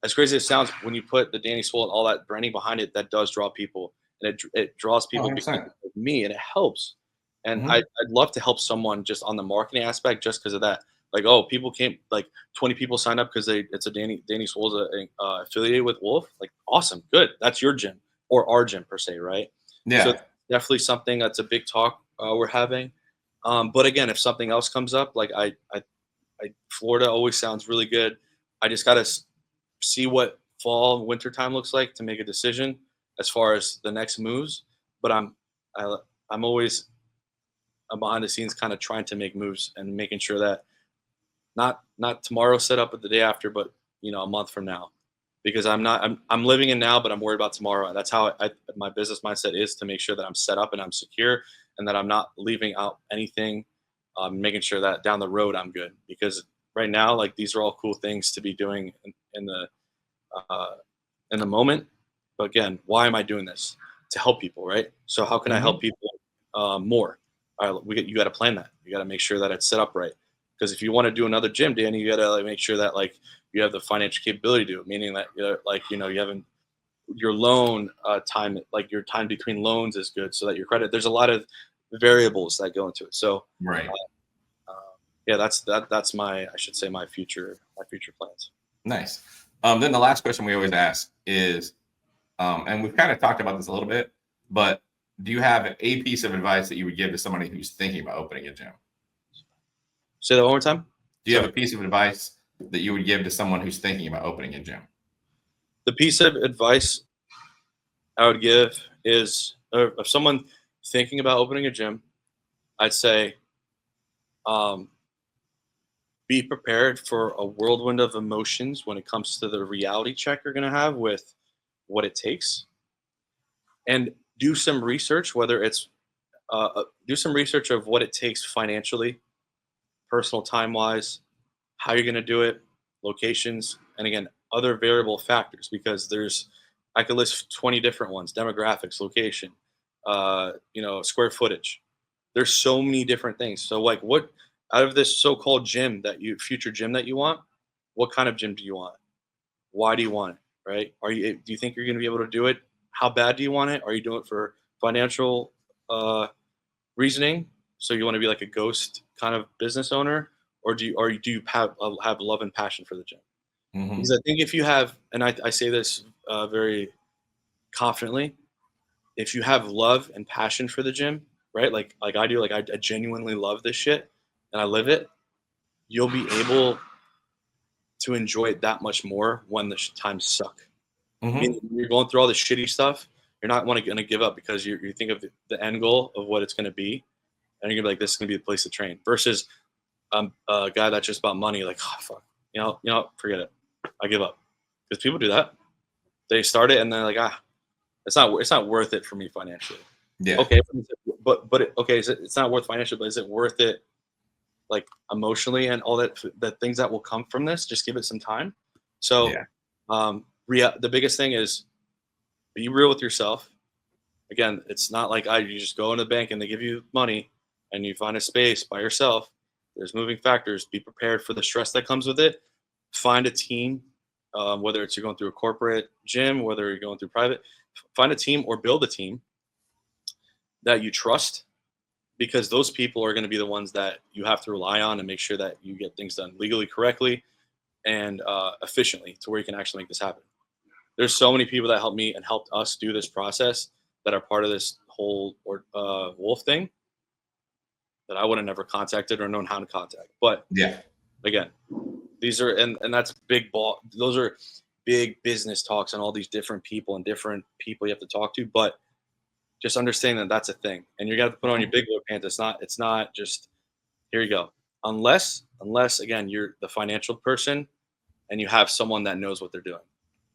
as crazy as it sounds, when you put the Danny Swole and all that branding behind it, that does draw people, and it draws Oh, people because 100%. of me, and it helps. And Mhm. I'd love to help someone just on the marketing aspect, just because of that. Like, oh, people came, like 20 people signed up because it's a Danny Swole's affiliated with Wolf. Like, awesome, good. That's your gym or our gym per se, right? So Yeah. it's definitely something that's a big talk we're having. But again, if something else comes up, like Florida always sounds really good. I just gotta see what fall and winter time looks like to make a decision as far as the next moves. But I, I'm always behind the scenes, kind of trying to make moves and making sure that not tomorrow set up, but the day after, but a month from now, because I'm living in now, but I'm worried about tomorrow. That's how my business mindset is, to make sure that I'm set up and I'm secure and that I'm not leaving out anything, making sure that down the road I'm good. Because right now, like, these are all cool things to be doing uh, in the moment. But again, why am I doing this? To help people, right? So how can I help Mhm. people more? All right, you got to plan that. You got to make sure that it's set up right. Because if you want to do another gym, Danny, you got to make sure that, like, you have the financial capability to do it. Meaning that you haven't your loan time, like your time between loans is good, so that your credit. There's a lot of variables that go into it. So Right. uh, yeah, that's my, I should say, my future plans. Nice. Then the last question we always ask is, and we've kind of talked about this a little bit, but do you have a piece of advice that you would give to somebody who's thinking about opening a gym? Say that one more time. Do you have Sorry. a piece of advice that you would give to someone who's thinking about opening a gym? The piece of advice I would give is, if someone thinking about opening a gym, I'd say, um, be prepared for a whirlwind of emotions when it comes to the reality check you're going to have with what it takes, and do some research, whether it's do some research of what it takes financially, personal time wise, how you're going to do it, locations, and again, other variable factors, because I could list 20 different ones: demographics, location, square footage. There's so many different things. So, like, what out of this so-called future gym that you want, what kind of gym do you want? Why do you want it? Right? Do you think you're going to be able to do it? How bad do you want it? Are you doing it for financial reasoning? So you want to be like a ghost kind of business owner, or do you have love and passion for the gym? Because Hmm. I think if you have, and I say this very confidently, if you have love and passion for the gym, right? Like I do, like I genuinely love this shit and I live it. You'll be able to enjoy it that much more when the times suck. Meaning, Hmm. when you're going through all the shitty stuff, you're not going to give up, because you think of the end goal of what it's going to be, and you're gonna be like, this is going to be the place to train. Versus a guy that's just about money, like, oh fuck, forget it, I give up. Because people do that. They start it and they're like, it's not worth it for me financially. Yeah. Okay, okay, it's not worth financially, but is it worth it, like, emotionally and all that, the things that will come from this? Just give it some time. So, Yeah. the biggest thing is, be real with yourself. Again, it's not like you just go into the bank and they give you money and you find a space by yourself. There's moving factors. Be prepared for the stress that comes with it, find a team, whether it's you're going through a corporate gym, whether you're going through private, find a team or build a team that you trust, because those people are going to be the ones that you have to rely on and make sure that you get things done legally correctly and efficiently to where you can actually make this happen. There's so many people that helped me and helped us do this process that are part of this whole Wolf thing that I would have never contacted or known how to contact. But Yeah. again, these are and that's big ball. Those are big business talks and all these different people and different people you have to talk to. But just understand that that's a thing, and you got to put on your big boy pants. It's not just here you go. Unless again you're the financial person and you have someone that knows what they're doing.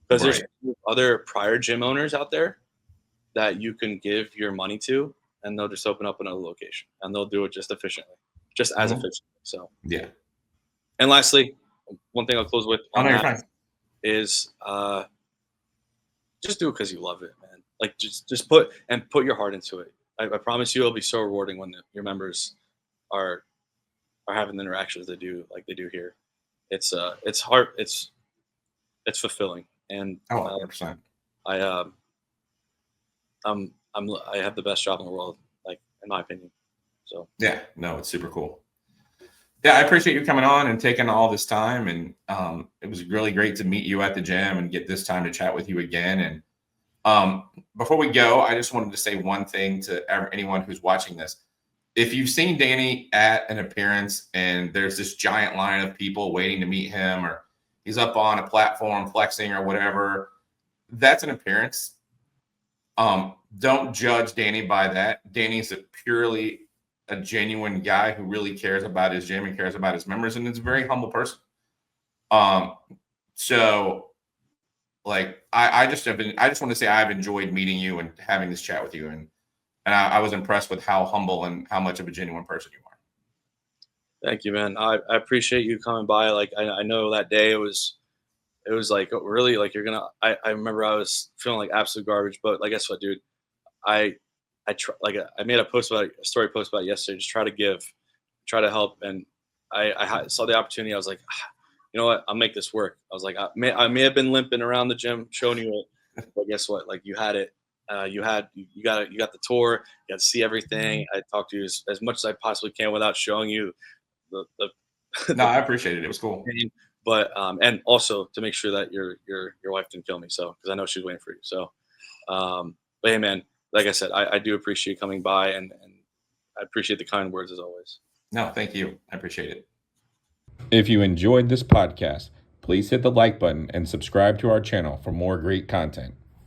Because there's other prior gym owners out there that you can give your money to, and they'll just open up another location, and they'll do it just efficiently, just as efficiently. So yeah. And lastly, one thing I'll close with on that is just do it because you love it, man. Like just put your heart into it. I promise you, it'll be so rewarding when your members are having the interactions they do here. It's hard. It's fulfilling. And 100%. I have the best job in the world, like in my opinion. So yeah, no, it's super cool. Yeah, I appreciate you coming on and taking all this time, and it was really great to meet you at the gym and get this time to chat with you again. And before we go, I just wanted to say one thing to anyone who's watching this. If you've seen Danny at an appearance and there's this giant line of people waiting to meet him, or he's up on a platform flexing or whatever, that's an appearance. Don't judge Danny by that. Danny's purely a genuine guy who really cares about his gym and cares about his members, and is a very humble person. So like I just want to say I've enjoyed meeting you and having this chat with you, and I was impressed with how humble and how much of a genuine person you are. Thank you, man. I appreciate you coming by. Like I know that day it was like really like you're gonna. I remember I was feeling like absolute garbage, but like guess what, dude? I made a story post about it yesterday. Just try to help, and I saw the opportunity. I was like, you know what? I'll make this work. I was like, I may have been limping around the gym showing you it, but guess what? Like you had it. You got the tour. You got to see everything. I talked to you as much as I possibly can without showing you the No, I appreciate it. It was cool. But and also to make sure that your wife didn't kill me. So because I know she's waiting for you. So, but hey, man, like I said, I do appreciate coming by, and I appreciate the kind words as always. No, thank you. I appreciate it. If you enjoyed this podcast, please hit the like button and subscribe to our channel for more great content.